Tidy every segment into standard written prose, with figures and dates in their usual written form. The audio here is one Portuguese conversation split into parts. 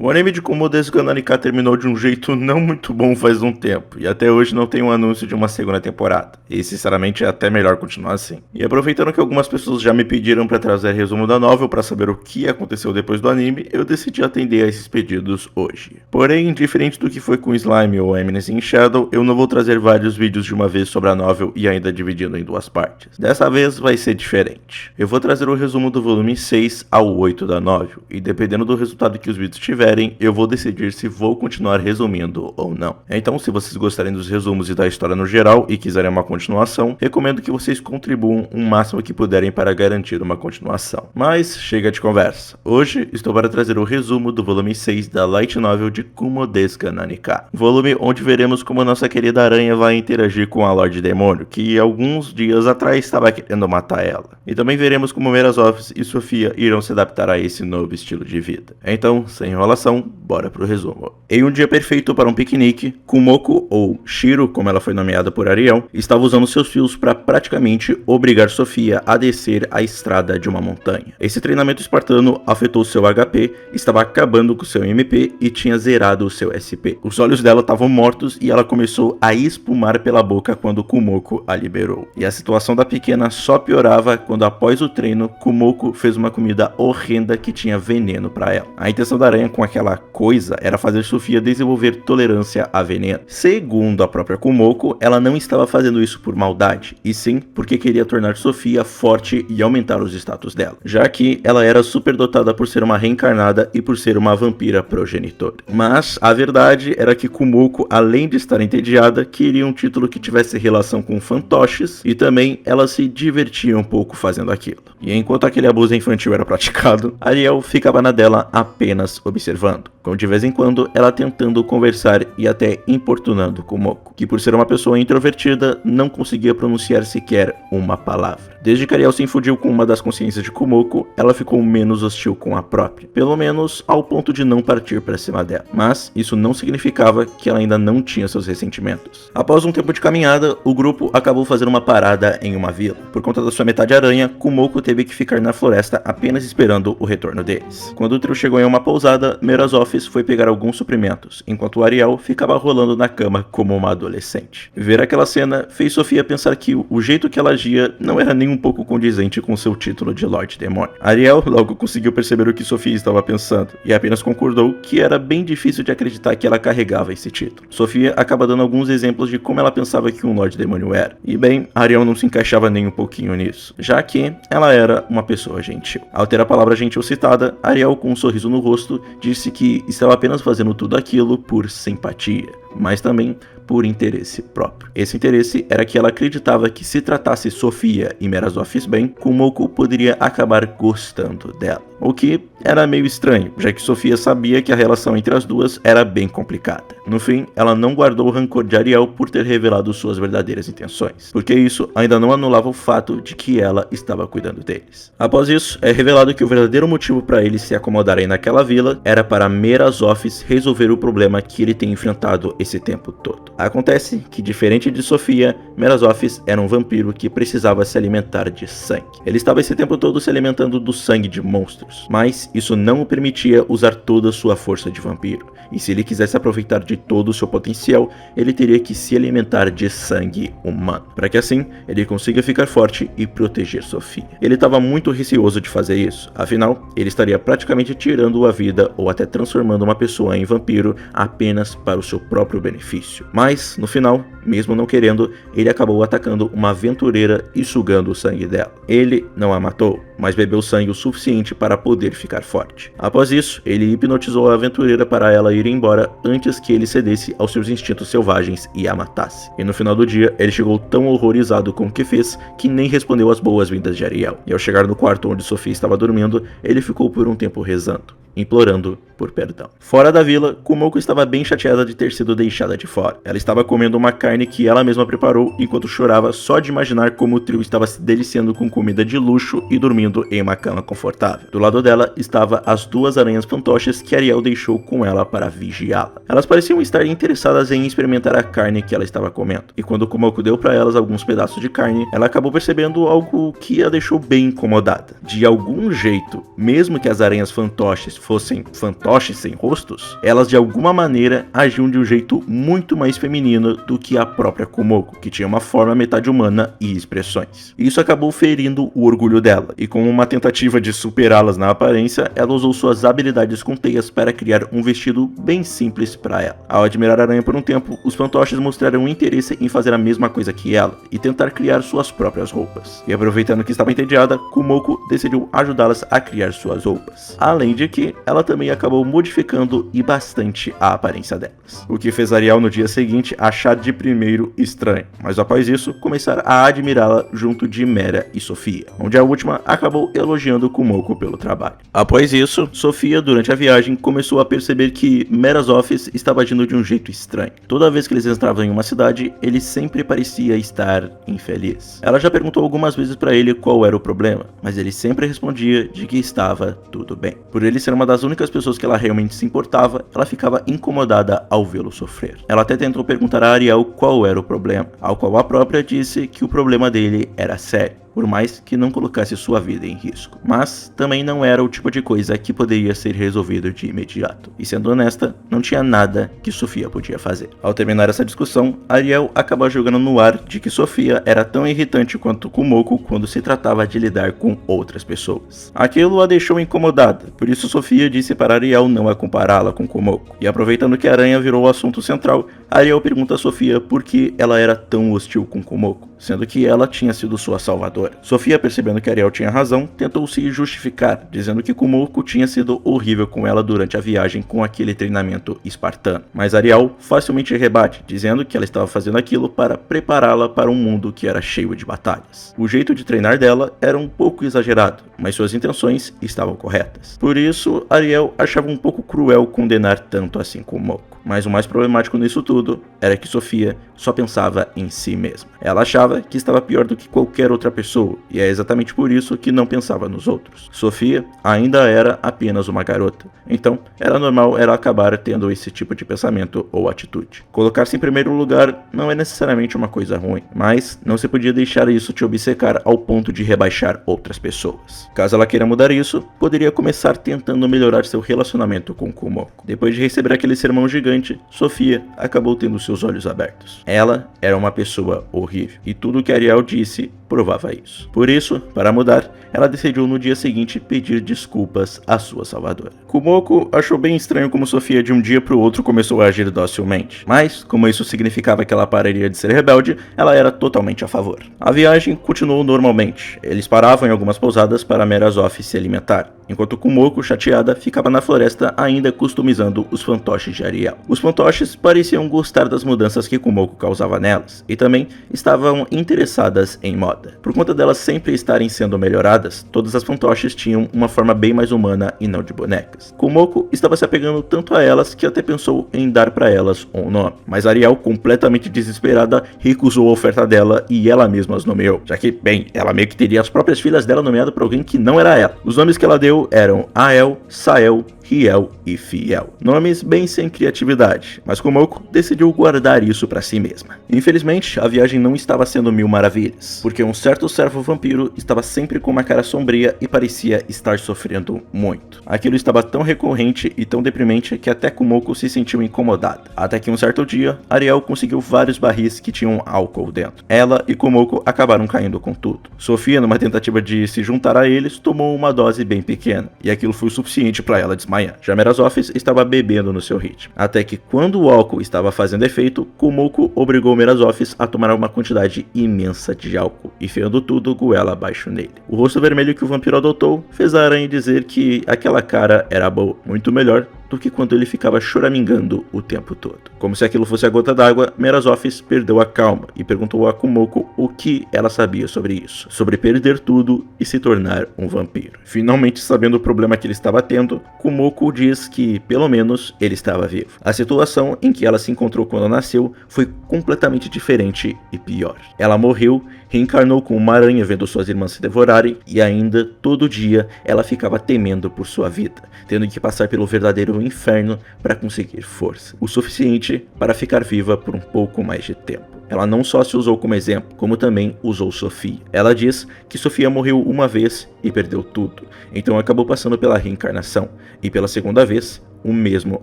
O anime de Kumo desu Kananika terminou de um jeito não muito bom faz um tempo, e até hoje não tem um anúncio de uma segunda temporada, e sinceramente é até melhor continuar assim. E aproveitando que algumas pessoas já me pediram para trazer resumo da novel para saber o que aconteceu depois do anime, eu decidi atender a esses pedidos hoje. Porém, diferente do que foi com Slime ou Eminence in Shadow, eu não vou trazer vários vídeos de uma vez sobre a novel e ainda dividindo em duas partes. Dessa vez vai ser diferente. Eu vou trazer o resumo do volume 6 ao 8 da novel, e dependendo do resultado que os vídeos tiverem, eu vou decidir se vou continuar resumindo ou não. Então, se vocês gostarem dos resumos e da história no geral e quiserem uma continuação, recomendo que vocês contribuam o máximo que puderem para garantir uma continuação. Mas chega de conversa. Hoje estou para trazer o resumo do volume 6 da light novel de Kumo desu Kananika. Volume onde veremos como nossa querida aranha vai interagir com a Lorde Demônio, que alguns dias atrás estava querendo matar ela. E também veremos como Merazofis e Sofia irão se adaptar a esse novo estilo de vida. Então, sem enrolação, bora pro resumo. Em um dia perfeito para um piquenique, Kumoko, ou Shiro, como ela foi nomeada por Ariel, estava usando seus fios para praticamente obrigar Sofia a descer a estrada de uma montanha. Esse treinamento espartano afetou seu HP, estava acabando com seu MP e tinha zerado o seu SP. Os olhos dela estavam mortos e ela começou a espumar pela boca quando Kumoko a liberou. E a situação da pequena só piorava quando, após o treino, Kumoko fez uma comida horrenda que tinha veneno para ela. A intenção da aranha com aquela coisa era fazer Sofia desenvolver tolerância a veneno. Segundo a própria Kumoko, ela não estava fazendo isso por maldade, e sim porque queria tornar Sofia forte e aumentar os status dela, já que ela era superdotada por ser uma reencarnada e por ser uma vampira progenitora. Mas a verdade era que Kumoko, além de estar entediada, queria um título que tivesse relação com fantoches, e também ela se divertia um pouco fazendo aquilo. E enquanto aquele abuso infantil era praticado, Ariel ficava na dela apenas observando, com de vez em quando ela tentando conversar e até importunando Kumoko, que por ser uma pessoa introvertida não conseguia pronunciar sequer uma palavra. Desde que Ariel se infundiu com uma das consciências de Kumoko, ela ficou menos hostil com a própria, pelo menos ao ponto de não partir para cima dela. Mas isso não significava que ela ainda não tinha seus ressentimentos. Após um tempo de caminhada, o grupo acabou fazendo uma parada em uma vila. Por conta da sua metade aranha, Kumoko teve que ficar na floresta apenas esperando o retorno deles. Quando o trio chegou em uma pousada, Merazofis foi pegar alguns suprimentos, enquanto Ariel ficava rolando na cama como uma adolescente. Ver aquela cena fez Sofia pensar que o jeito que ela agia não era nem um pouco condizente com seu título de Lorde Demônio. Ariel logo conseguiu perceber o que Sofia estava pensando, e apenas concordou que era bem difícil de acreditar que ela carregava esse título. Sofia acaba dando alguns exemplos de como ela pensava que um Lorde Demônio era, e bem, Ariel não se encaixava nem um pouquinho nisso, já que ela era uma pessoa gentil. Ao ter a palavra gentil citada, Ariel, com um sorriso no rosto, disse que estava apenas fazendo tudo aquilo por simpatia, mas também por interesse próprio. Esse interesse era que ela acreditava que, se tratasse Sofia e Merazofis bem, Kumoko poderia acabar gostando dela. O que era meio estranho, já que Sofia sabia que a relação entre as duas era bem complicada. No fim, ela não guardou o rancor de Ariel por ter revelado suas verdadeiras intenções, porque isso ainda não anulava o fato de que ela estava cuidando deles. Após isso, é revelado que o verdadeiro motivo para eles se acomodarem naquela vila era para Merazofis resolver o problema que ele tem enfrentado esse tempo todo. Acontece que, diferente de Sofia, Merazofis era um vampiro que precisava se alimentar de sangue. Ele estava esse tempo todo se alimentando do sangue de monstros, mas isso não o permitia usar toda a sua força de vampiro, e se ele quisesse aproveitar de todo o seu potencial, ele teria que se alimentar de sangue humano, para que assim ele consiga ficar forte e proteger Sofia. Ele estava muito receoso de fazer isso, afinal, ele estaria praticamente tirando a vida ou até transformando uma pessoa em vampiro apenas para o seu próprio benefício. Mas, no final, mesmo não querendo, ele acabou atacando uma aventureira e sugando o sangue dela. Ele não a matou, mas bebeu sangue o suficiente para poder ficar forte. Após isso, ele hipnotizou a aventureira para ela ir embora antes que ele cedesse aos seus instintos selvagens e a matasse. E no final do dia, ele chegou tão horrorizado com o que fez que nem respondeu às boas-vindas de Ariel. E ao chegar no quarto onde Sofia estava dormindo, ele ficou por um tempo rezando, implorando por perdão. Fora da vila, Kumoko estava bem chateada de ter sido deixada de fora. Ela Ela estava comendo uma carne que ela mesma preparou enquanto chorava só de imaginar como o trio estava se deliciando com comida de luxo e dormindo em uma cama confortável. Do lado dela estava as duas aranhas fantoches que Ariel deixou com ela para vigiá-la. Elas pareciam estar interessadas em experimentar a carne que ela estava comendo, e quando Kumoko deu para elas alguns pedaços de carne, ela acabou percebendo algo que a deixou bem incomodada. De algum jeito, mesmo que as aranhas fantoches fossem fantoches sem rostos, elas de alguma maneira agiam de um jeito muito mais feminino do que a própria Kumoko, que tinha uma forma metade humana e expressões. Isso acabou ferindo o orgulho dela, e como uma tentativa de superá-las na aparência, ela usou suas habilidades com teias para criar um vestido bem simples para ela. Ao admirar a aranha por um tempo, os fantoches mostraram interesse em fazer a mesma coisa que ela e tentar criar suas próprias roupas. E aproveitando que estava entediada, Kumoko decidiu ajudá-las a criar suas roupas. Além de que, ela também acabou modificando e bastante a aparência delas. O que fez Ariel no dia seguinte achar de primeiro estranho, mas após isso, começar a admirá-la junto de Mera e Sofia, onde a última acabou elogiando Kumoko pelo trabalho. Após isso, Sofia, durante a viagem, começou a perceber que Merazov estava agindo de um jeito estranho. Toda vez que eles entravam em uma cidade, ele sempre parecia estar infeliz. Ela já perguntou algumas vezes para ele qual era o problema, mas ele sempre respondia de que estava tudo bem. Por ele ser uma das únicas pessoas que ela realmente se importava, ela ficava incomodada ao vê-lo sofrer. Ela até tentou perguntar a Ariel qual era o problema, ao qual a própria disse que o problema dele era sério, por mais que não colocasse sua vida em risco. Mas também não era o tipo de coisa que poderia ser resolvido de imediato. E sendo honesta, não tinha nada que Sofia podia fazer. Ao terminar essa discussão, Ariel acabou jogando no ar de que Sofia era tão irritante quanto Kumoko quando se tratava de lidar com outras pessoas. Aquilo a deixou incomodada, por isso Sofia disse para Ariel não a compará-la com Kumoko. E aproveitando que a aranha virou o assunto central, Ariel pergunta a Sofia por que ela era tão hostil com Kumoko, sendo que ela tinha sido sua salvadora. Sofia, percebendo que Ariel tinha razão, tentou se justificar, dizendo que Kumoko tinha sido horrível com ela durante a viagem com aquele treinamento espartano. Mas Ariel facilmente rebate, dizendo que ela estava fazendo aquilo para prepará-la para um mundo que era cheio de batalhas. O jeito de treinar dela era um pouco exagerado, mas suas intenções estavam corretas. Por isso, Ariel achava um pouco cruel condenar tanto assim Kumoko. Mas o mais problemático nisso tudo era que Sofia só pensava em si mesma. Ela achava que estava pior do que qualquer outra pessoa, e é exatamente por isso que não pensava nos outros. Sofia ainda era apenas uma garota, então era normal ela acabar tendo esse tipo de pensamento ou atitude. Colocar-se em primeiro lugar não é necessariamente uma coisa ruim, mas não se podia deixar isso te obcecar ao ponto de rebaixar outras pessoas. Caso ela queira mudar isso, poderia começar tentando melhorar seu relacionamento com Kumoko. Depois de receber aquele sermão gigante, Sofia acabou tendo seus olhos abertos. Ela era uma pessoa horrível, e tudo que Ariel disse provava isso. Por isso, para mudar, ela decidiu no dia seguinte pedir desculpas à sua salvadora. Kumoko achou bem estranho como Sofia de um dia para o outro começou a agir docilmente, mas como isso significava que ela pararia de ser rebelde, ela era totalmente a favor. A viagem continuou normalmente. Eles paravam em algumas pousadas para Merazov se alimentar, enquanto Kumoko, chateada, ficava na floresta ainda customizando os fantoches de Ariel. Os fantoches pareciam gostar das mudanças que Kumoko causava nelas, e também estavam interessadas em moda. Por conta delas sempre estarem sendo melhoradas, todas as fantoches tinham uma forma bem mais humana e não de bonecas. Kumoko estava se apegando tanto a elas que até pensou em dar para elas um nome, mas Ariel, completamente desesperada, recusou a oferta dela e ela mesma as nomeou, já que, bem, ela meio que teria as próprias filhas dela nomeadas por alguém que não era ela. Os nomes que ela deu eram Ael, Sael, Riel e Fiel. Nomes bem sem criatividade, mas Kumoko decidiu guardar isso para si mesma. Infelizmente, a viagem não estava sendo mil maravilhas, porque um certo servo vampiro estava sempre com uma cara sombria e parecia estar sofrendo muito. Aquilo estava tão recorrente e tão deprimente que até Kumoko se sentiu incomodada. Até que um certo dia, Ariel conseguiu vários barris que tinham álcool dentro. Ela e Kumoko acabaram caindo com tudo. Sofia, numa tentativa de se juntar a eles, tomou uma dose bem pequena, e aquilo foi o suficiente para ela desmaiar. Já Merazov estava bebendo no seu ritmo, até que quando o álcool estava fazendo efeito, Kumoko obrigou Merazov a tomar uma quantidade imensa de álcool, enfiando tudo goela abaixo nele. O rosto vermelho que o vampiro adotou fez a aranha dizer que aquela cara era boa, muito melhor do que quando ele ficava choramingando o tempo todo. Como se aquilo fosse a gota d'água, Merazofis perdeu a calma e perguntou a Kumoko o que ela sabia sobre isso, sobre perder tudo e se tornar um vampiro. Finalmente sabendo o problema que ele estava tendo, Kumoko diz que, pelo menos, ele estava vivo. A situação em que ela se encontrou quando nasceu foi completamente diferente e pior. Ela morreu, reencarnou com uma aranha vendo suas irmãs se devorarem e ainda, todo dia, ela ficava temendo por sua vida, tendo que passar pelo verdadeiro inferno para conseguir força, o suficiente para ficar viva por um pouco mais de tempo. Ela não só se usou como exemplo, como também usou Sofia. Ela diz que Sofia morreu uma vez e perdeu tudo, então acabou passando pela reencarnação, e pela segunda vez, o mesmo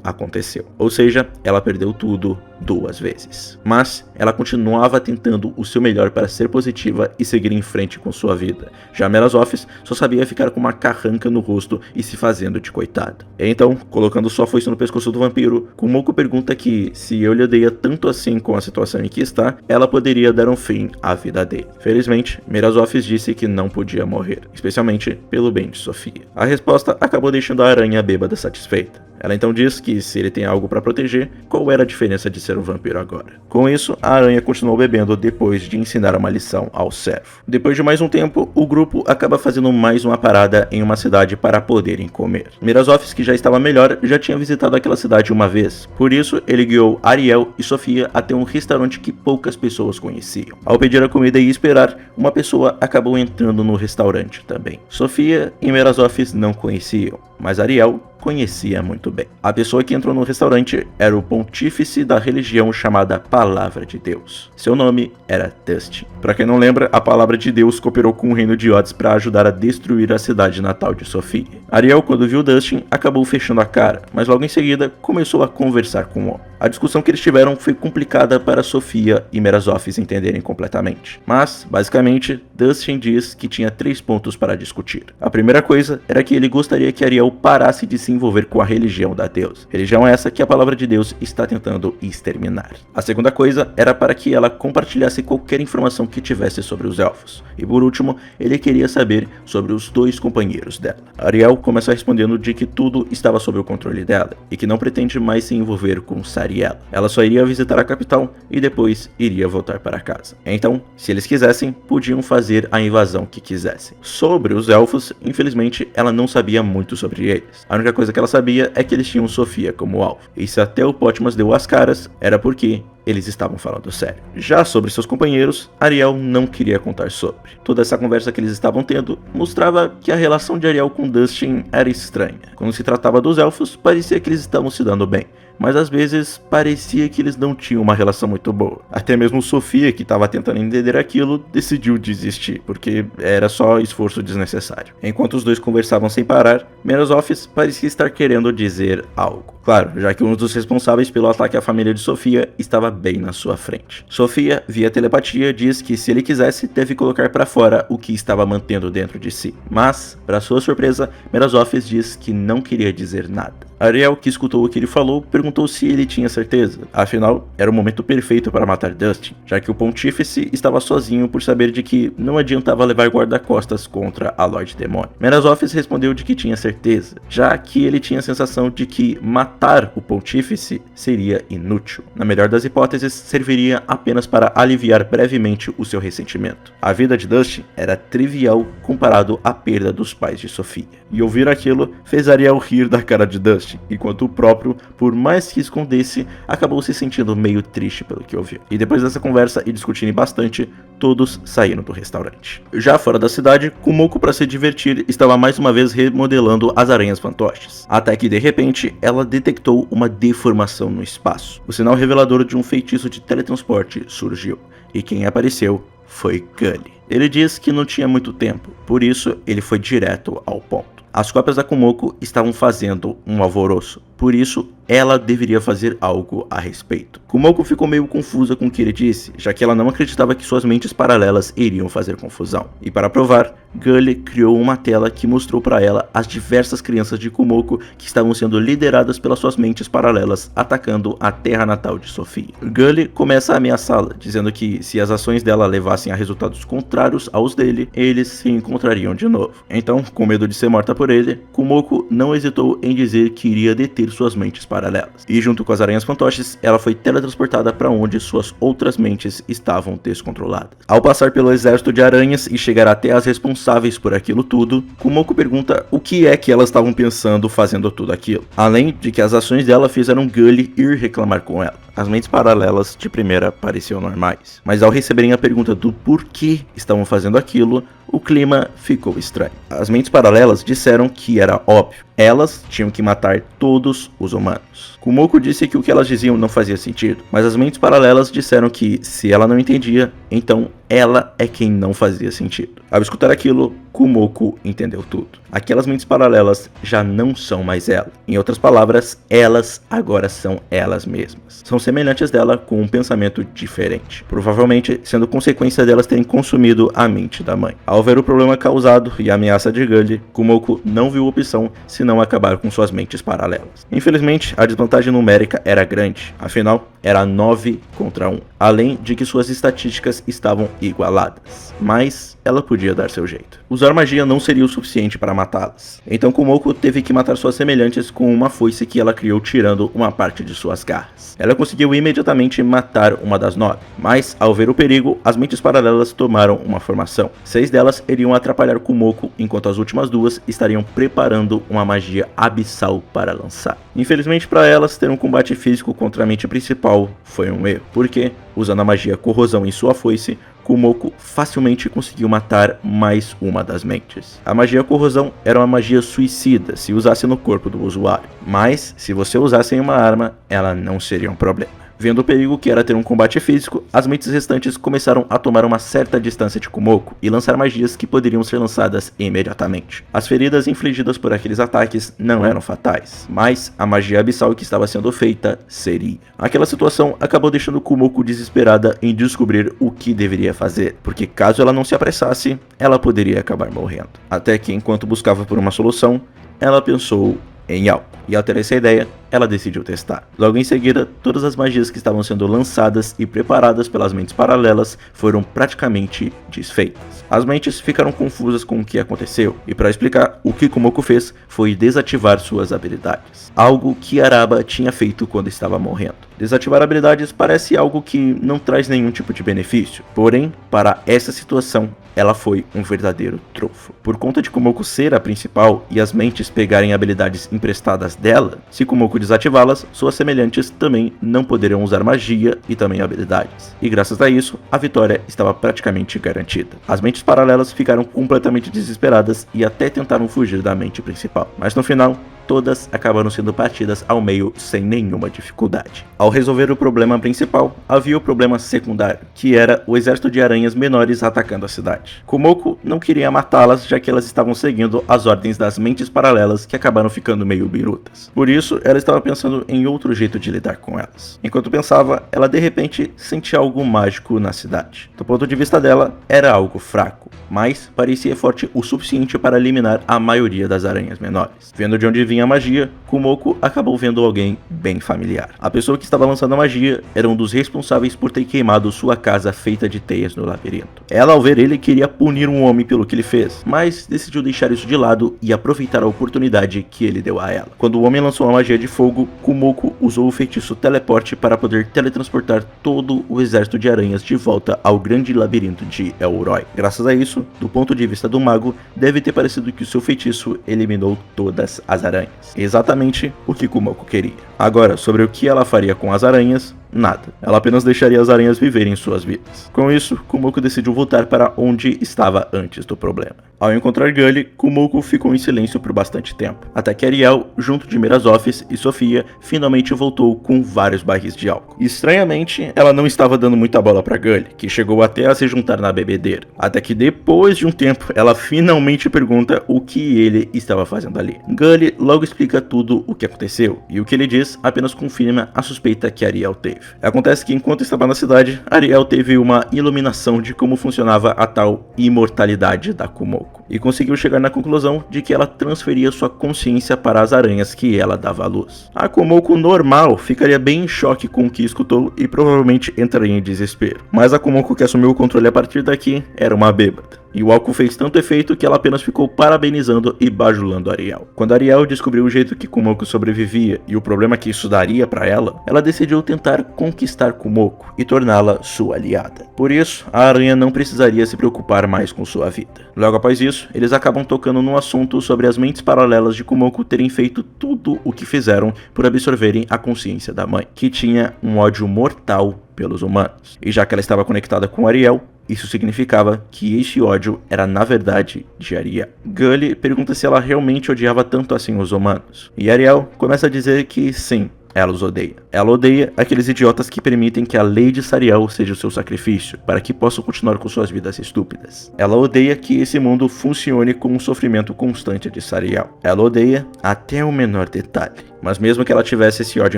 aconteceu. Ou seja, ela perdeu tudo 2 vezes. Mas ela continuava tentando o seu melhor para ser positiva e seguir em frente com sua vida. Já Merazofis só sabia ficar com uma carranca no rosto e se fazendo de coitada. Então, colocando sua foice no pescoço do vampiro, Kumoko pergunta que, se ele odeia tanto assim com a situação em que está, ela poderia dar um fim à vida dele. Felizmente, Merazofis disse que não podia morrer, especialmente pelo bem de Sofia. A resposta acabou deixando a aranha bêbada satisfeita. Ela então diz que, se ele tem algo para proteger, qual era a diferença de ser um vampiro agora? Com isso, a aranha continuou bebendo depois de ensinar uma lição ao servo. Depois de mais um tempo, o grupo acaba fazendo mais uma parada em uma cidade para poderem comer. Merazofis, que já estava melhor, já tinha visitado aquela cidade uma vez. Por isso, ele guiou Ariel e Sofia até um restaurante que poucas pessoas conheciam. Ao pedir a comida e esperar, uma pessoa acabou entrando no restaurante também. Sofia e Merazofis não conheciam, mas Ariel conhecia muito bem. A pessoa que entrou no restaurante era o pontífice da religião chamada Palavra de Deus. Seu nome era Dustin. Para quem não lembra, a Palavra de Deus cooperou com o reino de Odds para ajudar a destruir a cidade natal de Sofia. Ariel, quando viu Dustin, acabou fechando a cara, mas logo em seguida começou a conversar com o homem. A discussão que eles tiveram foi complicada para Sofia e Merazofis entenderem completamente. Mas, basicamente, Dustin diz que tinha 3 pontos para discutir. A primeira coisa era que ele gostaria que Ariel parasse de se envolver com a religião da deusa. Religião essa que a Palavra de Deus está tentando exterminar. A segunda coisa era para que ela compartilhasse qualquer informação que tivesse sobre os elfos. E por último, ele queria saber sobre os 2 companheiros dela. Ariel começa respondendo de que tudo estava sob o controle dela e que não pretende mais se envolver com Sariel. Ela só iria visitar a capital e depois iria voltar para casa. Então, se eles quisessem, podiam fazer a invasão que quisessem. Sobre os elfos, infelizmente, ela não sabia muito sobre eles. A única coisa que ela sabia é que eles tinham Sofia como alvo. E se até o Potmas deu as caras, era porque eles estavam falando sério. Já sobre seus companheiros, Ariel não queria contar sobre. Toda essa conversa que eles estavam tendo mostrava que a relação de Ariel com Dustin era estranha. Quando se tratava dos elfos, parecia que eles estavam se dando bem, mas às vezes parecia que eles não tinham uma relação muito boa. Até mesmo Sofia, que estava tentando entender aquilo, decidiu desistir, porque era só esforço desnecessário. Enquanto os dois conversavam sem parar, Merazofis parecia estar querendo dizer algo. Claro, já que um dos responsáveis pelo ataque à família de Sofia estava bem na sua frente. Sofia, via telepatia, diz que se ele quisesse, deve colocar para fora o que estava mantendo dentro de si. Mas, para sua surpresa, Merazofis diz que não queria dizer nada. Ariel, que escutou o que ele falou, perguntou se ele tinha certeza. Afinal, era o momento perfeito para matar Dustin, já que o pontífice estava sozinho por saber de que não adiantava levar guarda-costas contra a Lorde Demônio. Merazofis respondeu de que tinha certeza, já que ele tinha a sensação de que matar o pontífice seria inútil. Na melhor das hipóteses, serviria apenas para aliviar brevemente o seu ressentimento. A vida de Dustin era trivial comparado à perda dos pais de Sofia. E ouvir aquilo fez Ariel rir da cara de Dustin, enquanto o próprio, por mais que escondesse, acabou se sentindo meio triste pelo que ouviu. E depois dessa conversa e discutirem bastante, todos saíram do restaurante. Já fora da cidade, Kumoko, para se divertir, estava mais uma vez remodelando as aranhas fantoches, até que de repente ela detectou uma deformação no espaço. O sinal revelador de um feitiço de teletransporte surgiu, e quem apareceu foi Gully. Ele diz que não tinha muito tempo, por isso ele foi direto ao ponto. As cópias da Kumoko estavam fazendo um alvoroço, por isso ela deveria fazer algo a respeito. Kumoko ficou meio confusa com o que ele disse, já que ela não acreditava que suas mentes paralelas iriam fazer confusão. E para provar, Gully criou uma tela que mostrou para ela as diversas crianças de Kumoko que estavam sendo lideradas pelas suas mentes paralelas, atacando a terra natal de Sofia. Gully começa a ameaçá-la, dizendo que se as ações dela levassem a resultados contrários aos dele, eles se encontrariam de novo. Então, com medo de ser morta por ele, Kumoko não hesitou em dizer que iria deter invadir suas mentes paralelas. E junto com as aranhas fantoches, ela foi teletransportada para onde suas outras mentes estavam descontroladas. Ao passar pelo exército de aranhas e chegar até as responsáveis por aquilo tudo, Kumoko pergunta o que é que elas estavam pensando fazendo tudo aquilo. Além de que as ações dela fizeram Gully ir reclamar com ela. As mentes paralelas de primeira pareciam normais, mas ao receberem a pergunta do porquê estavam fazendo aquilo, o clima ficou estranho. As mentes paralelas disseram que era óbvio, elas tinham que matar todos os humanos. Kumoko disse que o que elas diziam não fazia sentido, mas as mentes paralelas disseram que se ela não entendia, então ela é quem não fazia sentido. Ao escutar aquilo, Kumoko entendeu tudo. Aquelas mentes paralelas já não são mais ela. Em outras palavras, elas agora são elas mesmas. São semelhantes dela com um pensamento diferente, provavelmente sendo consequência delas terem consumido a mente da mãe. Ao ver o problema causado e a ameaça de Gully, Kumoko não viu opção senão acabar com suas mentes paralelas. Infelizmente, a desvantagem numérica era grande, afinal, era 9 contra 1, além de que suas estatísticas estavam igualadas. Mas ela podia dar seu jeito. Usar magia não seria o suficiente para matá-las. Então Kumoko teve que matar suas semelhantes com uma foice que ela criou tirando uma parte de suas garras. Ela conseguiu imediatamente matar uma das 9, mas ao ver o perigo, as mentes paralelas tomaram uma formação. 6 delas iriam atrapalhar Kumoko, enquanto as últimas 2 estariam preparando uma magia abissal para lançar. Infelizmente para elas, ter um combate físico contra a mente principal foi um erro, porque, usando a magia corrosão em sua foice, Kumoko facilmente conseguiu matar mais uma das mentes. A magia corrosão era uma magia suicida se usasse no corpo do usuário, mas se você usasse em uma arma, ela não seria um problema. Vendo o perigo que era ter um combate físico, as mentes restantes começaram a tomar uma certa distância de Kumoko e lançar magias que poderiam ser lançadas imediatamente. As feridas infligidas por aqueles ataques não eram fatais, mas a magia abissal que estava sendo feita seria. Aquela situação acabou deixando Kumoko desesperada em descobrir o que deveria fazer, porque caso ela não se apressasse, ela poderia acabar morrendo. Até que, enquanto buscava por uma solução, ela pensou em algo. E ao ter essa ideia, ela decidiu testar. Logo em seguida, todas as magias que estavam sendo lançadas e preparadas pelas mentes paralelas foram praticamente desfeitas. As mentes ficaram confusas com o que aconteceu, e para explicar, o que Kumoko fez foi desativar suas habilidades. Algo que Araba tinha feito quando estava morrendo. Desativar habilidades parece algo que não traz nenhum tipo de benefício, porém, para essa situação, ela foi um verdadeiro trunfo. Por conta de Kumoko ser a principal e as mentes pegarem habilidades emprestadas dela, se Kumoko desativá-las, suas semelhantes também não poderiam usar magia e também habilidades. E graças a isso, a vitória estava praticamente garantida. As mentes paralelas ficaram completamente desesperadas e até tentaram fugir da mente principal. Mas no final, todas acabaram sendo partidas ao meio sem nenhuma dificuldade. Ao resolver o problema principal, havia o problema secundário, que era o exército de aranhas menores atacando a cidade. Kumoko não queria matá-las, já que elas estavam seguindo as ordens das mentes paralelas que acabaram ficando meio birutas. Por isso, ela estava pensando em outro jeito de lidar com elas. Enquanto pensava, ela de repente sentia algo mágico na cidade. Do ponto de vista dela, era algo fraco, mas parecia forte o suficiente para eliminar a maioria das aranhas menores. Vendo de onde vinha a magia, Kumoko acabou vendo alguém bem familiar. A pessoa que estava lançando a magia era um dos responsáveis por ter queimado sua casa feita de teias no labirinto. Ela, ao ver ele, queria punir um homem pelo que ele fez, mas decidiu deixar isso de lado e aproveitar a oportunidade que ele deu a ela. Quando o homem lançou a magia de fogo, Kumoko usou o feitiço teleporte para poder teletransportar todo o exército de aranhas de volta ao grande labirinto de Elroy. Graças a isso, do ponto de vista do mago, deve ter parecido que o seu feitiço eliminou todas as aranhas. Exatamente o que Kumoko queria. Agora, sobre o que ela faria com as aranhas, nada. Ela apenas deixaria as aranhas viverem suas vidas. Com isso, Kumoko decidiu voltar para onde estava antes do problema. Ao encontrar Gully, Kumoko ficou em silêncio por bastante tempo, até que Ariel, junto de Mirasofis e Sofia, finalmente voltou com vários barris de álcool. Estranhamente, ela não estava dando muita bola para Gully, que chegou até a se juntar na bebedeira, até que depois de um tempo, ela finalmente pergunta o que ele estava fazendo ali. Gully logo explica tudo o que aconteceu, e o que ele diz apenas confirma a suspeita que Ariel teve. Acontece que enquanto estava na cidade, Ariel teve uma iluminação de como funcionava a tal imortalidade da Kumoko, e conseguiu chegar na conclusão de que ela transferia sua consciência para as aranhas que ela dava à luz. A Kumoko normal ficaria bem em choque com o que escutou e provavelmente entraria em desespero, mas a Kumoko que assumiu o controle a partir daqui era uma bêbada. e o álcool fez tanto efeito que ela apenas ficou parabenizando e bajulando Ariel. Quando Ariel descobriu o jeito que Kumoko sobrevivia e o problema que isso daria para ela decidiu tentar conquistar Kumoko e torná-la sua aliada. Por isso, a aranha não precisaria se preocupar mais com sua vida. Logo após isso, eles acabam tocando num assunto sobre as mentes paralelas de Kumoko terem feito tudo o que fizeram por absorverem a consciência da mãe, que tinha um ódio mortal pelos humanos. E já que ela estava conectada com Ariel, isso significava que este ódio era na verdade de Ariel. Gully pergunta se ela realmente odiava tanto assim os humanos. E Ariel começa a dizer que sim, ela os odeia. Ela odeia aqueles idiotas que permitem que a lei de Sariel seja o seu sacrifício, para que possam continuar com suas vidas estúpidas. Ela odeia que esse mundo funcione com um sofrimento constante de Sariel. Ela odeia até o menor detalhe. Mas mesmo que ela tivesse esse ódio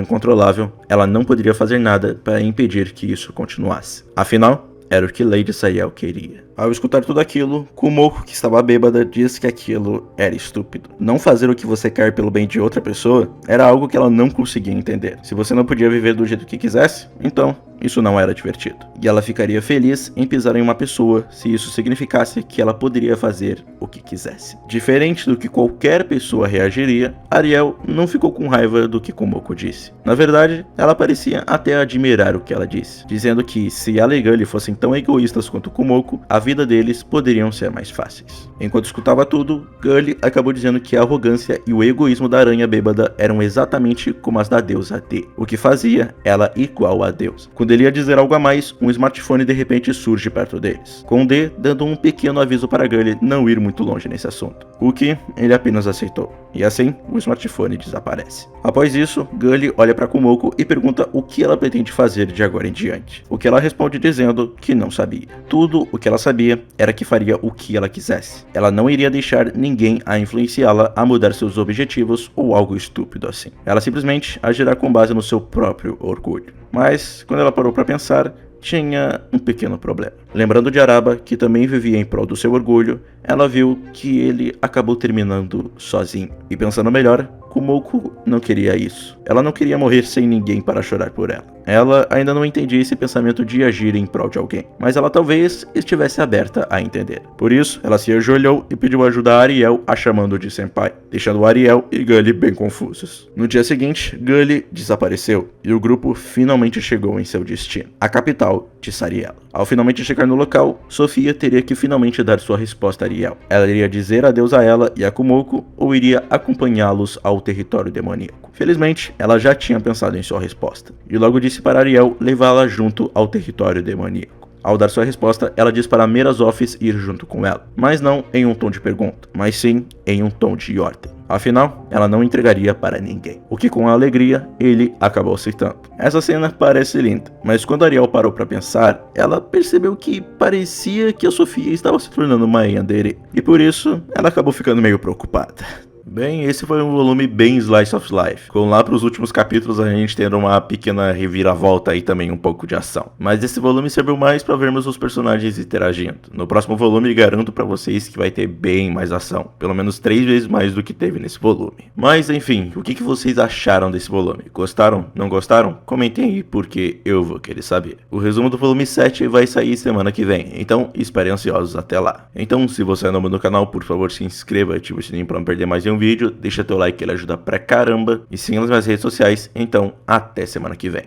incontrolável, ela não poderia fazer nada para impedir que isso continuasse. Afinal, era o que Lady Sariel queria. Ao escutar tudo aquilo, Kumoko, que estava bêbada, disse que aquilo era estúpido. Não fazer o que você quer pelo bem de outra pessoa era algo que ela não conseguia entender. Se você não podia viver do jeito que quisesse, então isso não era divertido. E ela ficaria feliz em pisar em uma pessoa se isso significasse que ela poderia fazer o que quisesse. Diferente do que qualquer pessoa reagiria, Ariel não ficou com raiva do que Kumoko disse. Na verdade, ela parecia até admirar o que ela disse, dizendo que se ela e Gully fossem tão egoístas quanto Kumoko, a vida deles poderiam ser mais fáceis. Enquanto escutava tudo, Gully acabou dizendo que a arrogância e o egoísmo da aranha bêbada eram exatamente como as da deusa D, o que fazia ela igual a Deus. Quando ele ia dizer algo a mais, um smartphone de repente surge perto deles, com D dando um pequeno aviso para Gully não ir muito longe nesse assunto, o que ele apenas aceitou, e assim o smartphone desaparece. Após isso, Gully olha para Kumoko e pergunta o que ela pretende fazer de agora em diante, o que ela responde dizendo que não sabia. Tudo o que ela sabia era que faria o que ela quisesse. Ela não iria deixar ninguém a influenciá-la a mudar seus objetivos ou algo estúpido assim. Ela simplesmente agirá com base no seu próprio orgulho. Mas, quando ela parou para pensar, tinha um pequeno problema. Lembrando de Araba, que também vivia em prol do seu orgulho, ela viu que ele acabou terminando sozinho. E pensando melhor, Kumoko não queria isso. Ela não queria morrer sem ninguém para chorar por ela. Ela ainda não entendia esse pensamento de agir em prol de alguém, mas ela talvez estivesse aberta a entender. Por isso, ela se ajoelhou e pediu ajuda a Ariel, a chamando de senpai, deixando Ariel e Gully bem confusos. No dia seguinte, Gully desapareceu e o grupo finalmente chegou em seu destino, a capital de Sariel. Ao finalmente chegar no local, Sofia teria que finalmente dar sua resposta a Ariel. Ela iria dizer adeus a ela e a Kumoko ou iria acompanhá-los ao território demoníaco. Felizmente, ela já tinha pensado em sua resposta e logo disse para Ariel levá-la junto ao território demoníaco. Ao dar sua resposta, ela diz para Merazofis ir junto com ela, mas não em um tom de pergunta, mas sim em um tom de ordem. Afinal, ela não entregaria para ninguém, o que com a alegria, ele acabou aceitando. Essa cena parece linda, mas quando Ariel parou para pensar, ela percebeu que parecia que a Sofia estava se tornando uma yandere, e por isso, ela acabou ficando meio preocupada. Bem, esse foi um volume bem Slice of Life, com lá para os últimos capítulos a gente tendo uma pequena reviravolta e também um pouco de ação. Mas esse volume serviu mais para vermos os personagens interagindo. No próximo volume garanto para vocês que vai ter bem mais ação, pelo menos 3 vezes mais do que teve nesse volume. Mas enfim, o que vocês acharam desse volume? Gostaram? Não gostaram? Comentem aí porque eu vou querer saber. O resumo do volume 7 vai sair semana que vem, então esperem ansiosos até lá. Então se você é novo no canal, por favor se inscreva e ative o sininho para não perder mais nenhum vídeo, deixa teu like, ele ajuda pra caramba, e siga nas minhas redes sociais, então até semana que vem.